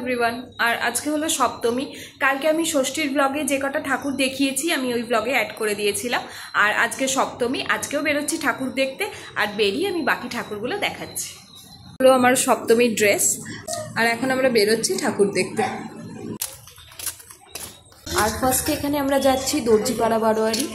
Everyone. আর আজকে হলো সপ্তমী। কালকে আমি ষষ্ঠীর ব্লগে যে কটা ঠাকুর দেখিয়েছি আমি ওই ব্লগে অ্যাড করে দিয়েছিলাম। আর আজকে সপ্তমী, আজকেও বেরোচ্ছি ঠাকুর দেখতে, আর বেরিয়ে আমি বাকি ঠাকুরগুলো দেখাচ্ছি। হলো আমার সপ্তমীর ড্রেস, আর এখন আমরা বেরোচ্ছি ঠাকুর দেখতে। আর ফার্স্টে এখানে আমরা যাচ্ছি দর্জিপাড়া বারোয়ারি।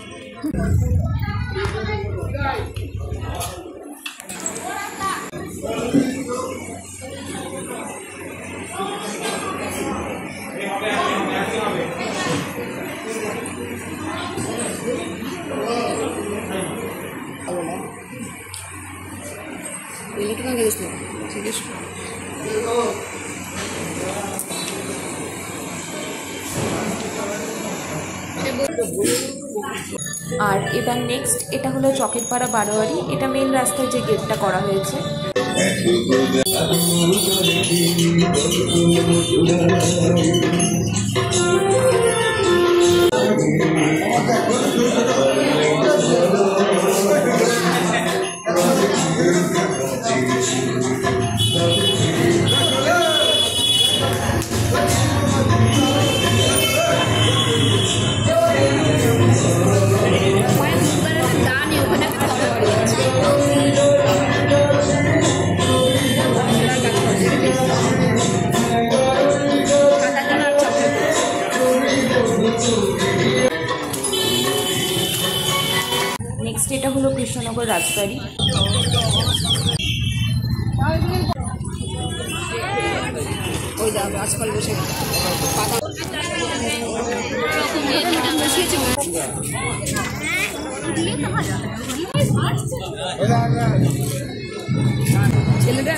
আর এবার নেক্সট এটা হলো চকের পাড়া বারোয়ারি। এটা মেন রাস্তায় যে গেটটা করা হয়েছে। নেক্সট এটা হলো কৃষ্ণনগর রাজবাড়ি। ওই দাও গাছপাল বসে ছেলেটা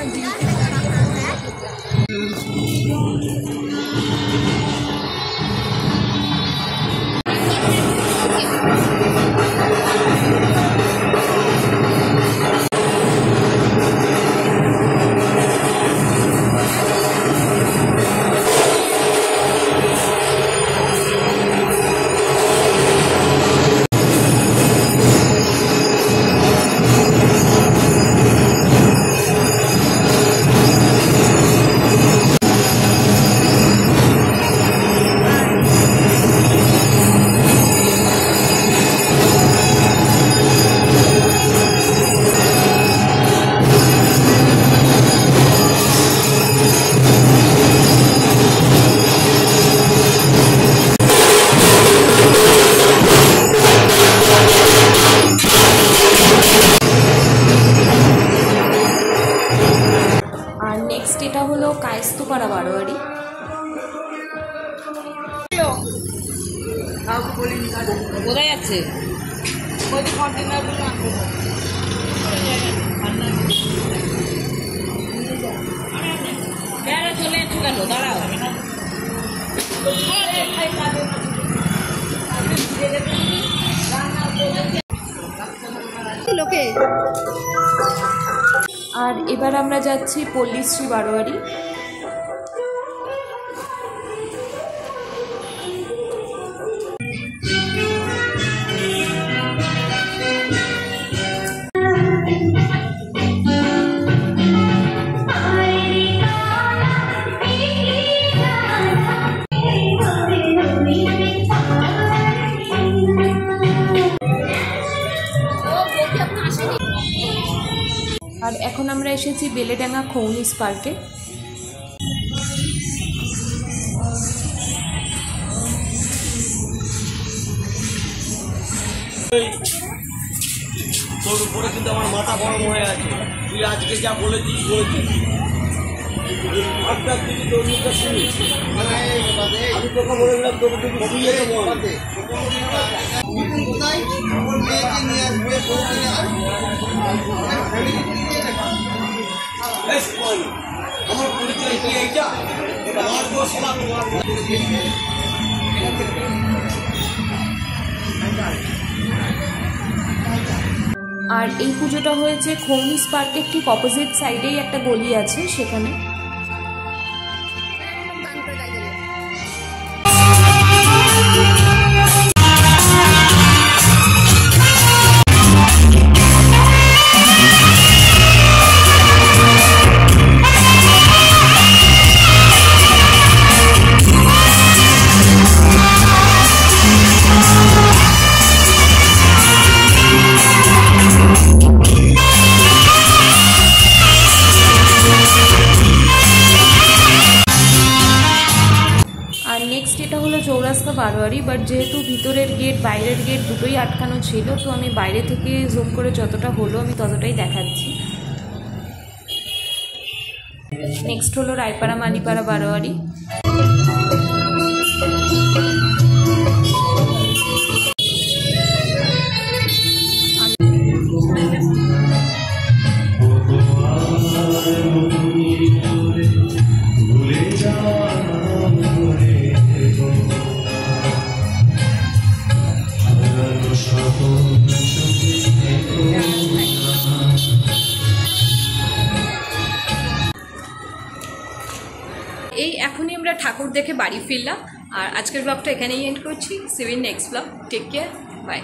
এটা হলো কায়েস্তপাড়া বারোয়ারি। কোথায় যাচ্ছে? চলে যাচ্ছ কেন? দাঁড়াও। লোকে আর এবার আমরা যাচ্ছি পল্লীশ্রী বারোয়ারি। আর এখন আমরা এসেছি বেলেডাঙ্গা খৌনিস পার্কে। তোর উপরে কিন্তু আমার মাথা গরম হয়ে আছে। তুই আজকে যা বলেছিস আপনার দিদি তোর মুখটা শুনিস। আমি তোকে বলেছিলাম তোকে তুমি শুয়ে আমার পরিচয় কি এইটা? আমার দোষ না তোমার। আর এই পুজোটা হয়েছে খৌনিস পার্কের ঠিক অপোজিট সাইডেই একটা গলি আছে সেখানে। রাস্তা বারোয়ারি, বাট যেহেতু ভিতরের গেট বাইরের গেট দুটোই আটকানো ছিল, তো আমি বাইরে থেকে জুম করে যতটা হলো আমি ততটাই দেখাচ্ছি। নেক্সট হলো রায়পাড়া মালিপাড়া বারোয়ারি। এই এখনই আমরা ঠাকুর দেখে বাড়ি ফিরলাম, আর আজকের ব্লগটা এখানেই এন্ড করছি। See you in next blog. Take care, by.